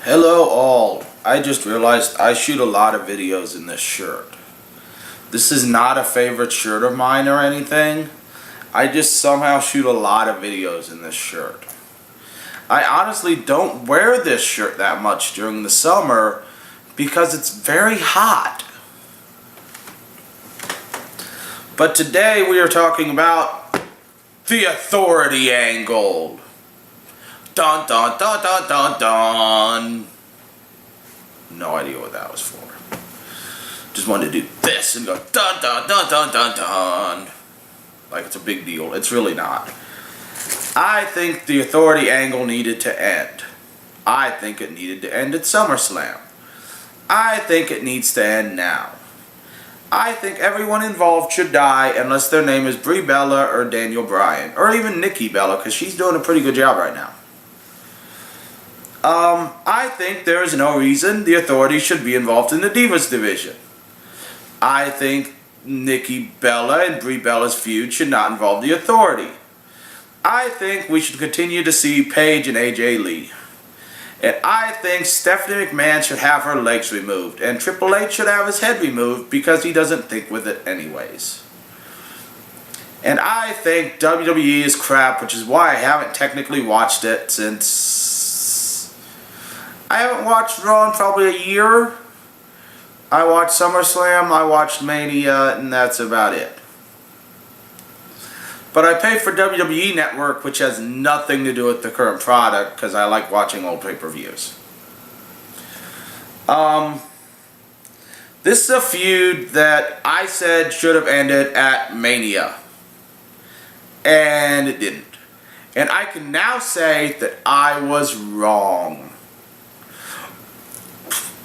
Hello all. I just realized I shoot a lot of videos in this shirt. This is not a favorite shirt of mine or anything. I just somehow shoot a lot of videos in this shirt. I honestly don't wear this shirt that much during the summer because it's very hot. But today we are talking about The Authority angle. Dun dun dun dun dun dun. No idea what that was for. Just wanted to do this and go dun dun dun dun dun dun. Like it's a big deal. It's really not. I think the Authority angle needed to end. I think it needed to end at SummerSlam. I think it needs to end now. I think everyone involved should die unless their name is Brie Bella or Daniel Bryan. Or even Nikki Bella, because she's doing a pretty good job right now. I think there is no reason the Authority should be involved in the Divas division. I think Nikki Bella and Brie Bella's feud should not involve the Authority. I think we should continue to see Paige and AJ Lee. And I think Stephanie McMahon should have her legs removed. And Triple H should have his head removed because he doesn't think with it anyways. And I think WWE is crap, which is why I haven't technically watched it since... I haven't watched Raw in probably a year. I watched SummerSlam, I watched Mania, and that's about it. But I pay for WWE Network, which has nothing to do with the current product, because I like watching old pay-per-views. This is a feud that I said should have ended at Mania. And it didn't. And I can now say that I was wrong.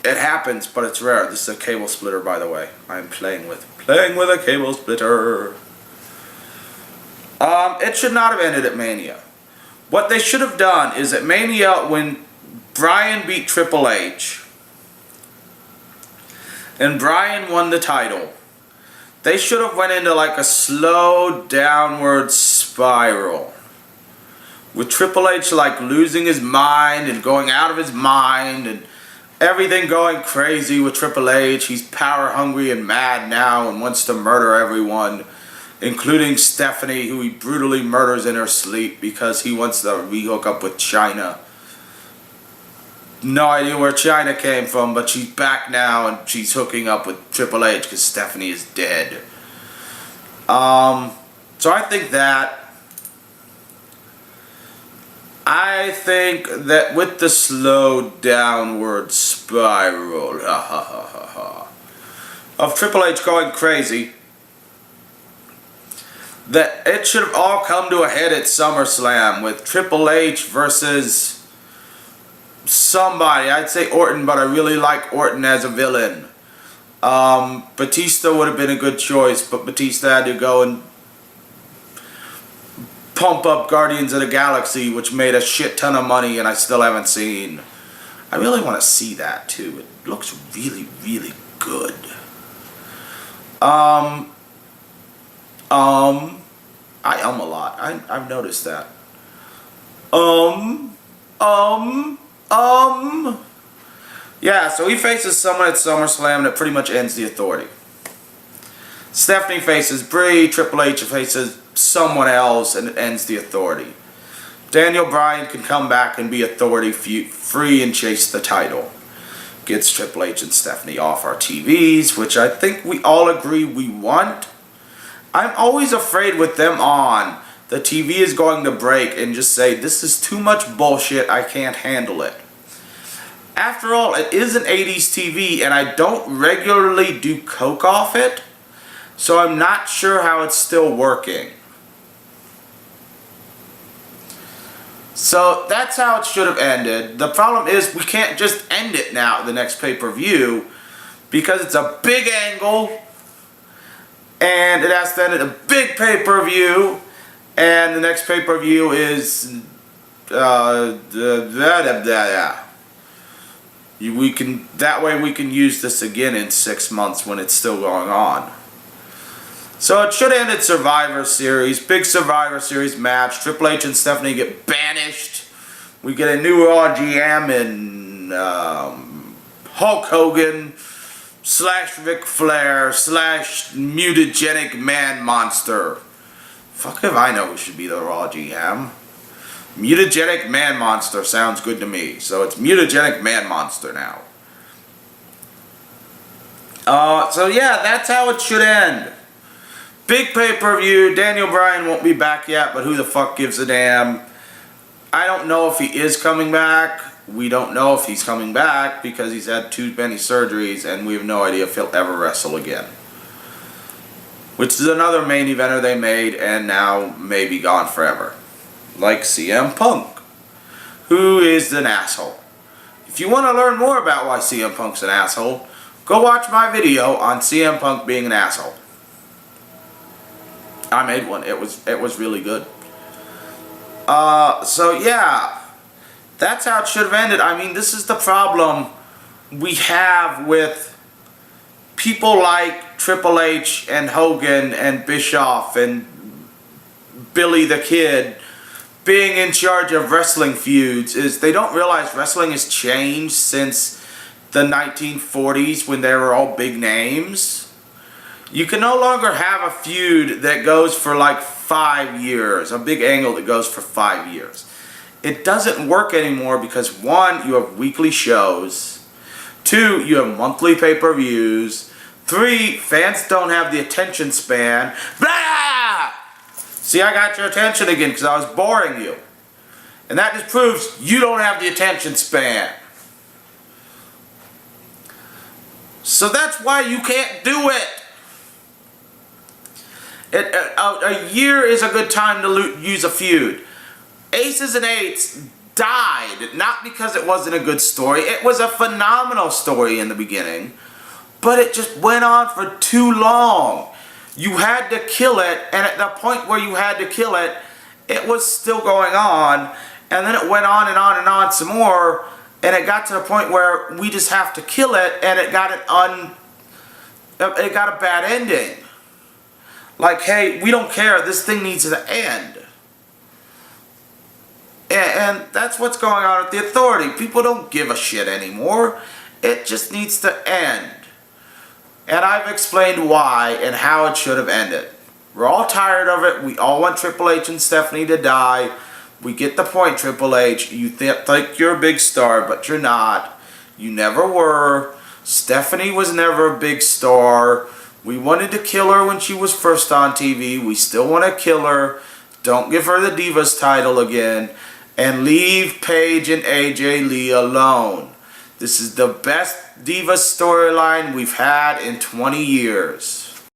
It happens, but it's rare. This is a cable splitter, by the way. I'm playing with a cable splitter. It should not have ended at Mania. What they should have done is at Mania, when Bryan beat Triple H and Bryan won the title, they should have went into like a slow downward spiral with Triple H like losing his mind and going out of his mind and everything going crazy with Triple H. He's power hungry and mad now and wants to murder everyone, including Stephanie, who he brutally murders in her sleep because he wants to re-hook up with China. No idea where China came from, but she's back now and she's hooking up with Triple H because Stephanie is dead. So I think that. I think that with the slow downward spiral of Triple H going crazy, that it should have all come to a head at SummerSlam with Triple H versus somebody. I'd say Orton, but I really like Orton as a villain. Batista would have been a good choice, but Batista had to go and pump up Guardians of the Galaxy, which made a shit ton of money and I still haven't seen. I really want to see that too. It looks really, really good. I a lot. I've noticed that. Yeah, so he faces someone at SummerSlam and it pretty much ends the Authority. Stephanie faces Brie, Triple H faces someone else, and it ends the Authority. Daniel Bryan can come back and be Authority free and chase the title. Gets Triple H and Stephanie off our TVs, which I think we all agree we want. I'm always afraid with them on, the TV is going to break and just say, this is too much bullshit, I can't handle it. After all, it is an 80s TV and I don't regularly do coke off it, so I'm not sure how it's still working. So that's how it should have ended. The problem is we can't just end it now at the next pay-per-view because it's a big angle and it has to end at a big pay-per-view and the next pay-per-view is that way we can use this again in 6 months when it's still going on. So it should end at Survivor Series. Big Survivor Series match. Triple H and Stephanie get banished. We get a new Raw GM in Hulk Hogan / Ric Flair / mutagenic man monster. Fuck if I know who should be the Raw GM. Mutagenic man monster sounds good to me. So it's mutagenic man monster now. So yeah, that's how it should end. Big pay-per-view. Daniel Bryan won't be back yet, but who the fuck gives a damn? I don't know if he is coming back. We don't know if he's coming back because he's had too many surgeries and we have no idea if he'll ever wrestle again. Which is another main eventer they made and now may be gone forever. Like CM Punk, who is an asshole. If you want to learn more about why CM Punk's an asshole, go watch my video on CM Punk being an asshole. I made one. It was really good. So yeah, that's how it should have ended. I mean, this is the problem we have with people like Triple H and Hogan and Bischoff and Billy the Kid being in charge of wrestling feuds, is they don't realize wrestling has changed since the 1940s when they were all big names. You can no longer have a feud that goes for like 5 years, a big angle that goes for 5 years. It doesn't work anymore because 1, you have weekly shows, 2, you have monthly pay-per-views, 3, fans don't have the attention span. Blah! See, I got your attention again because I was boring you. And that just proves you don't have the attention span. So that's why you can't do it. A year is a good time to use a feud. Aces and Eights died, not because it wasn't a good story. It was a phenomenal story in the beginning, but it just went on for too long. You had to kill it, and at the point where you had to kill it, it was still going on, and then it went on and on and on some more, and it got to the point where we just have to kill it, and it got it got a bad ending. Like, hey, we don't care. This thing needs to end. And that's what's going on with the Authority. People don't give a shit anymore. It just needs to end. And I've explained why and how it should have ended. We're all tired of it. We all want Triple H and Stephanie to die. We get the point, Triple H. You think you're a big star, but you're not. You never were. Stephanie was never a big star. We wanted to kill her when she was first on TV. We still want to kill her. Don't give her the Divas title again. And leave Paige and AJ Lee alone. This is the best Divas storyline we've had in 20 years.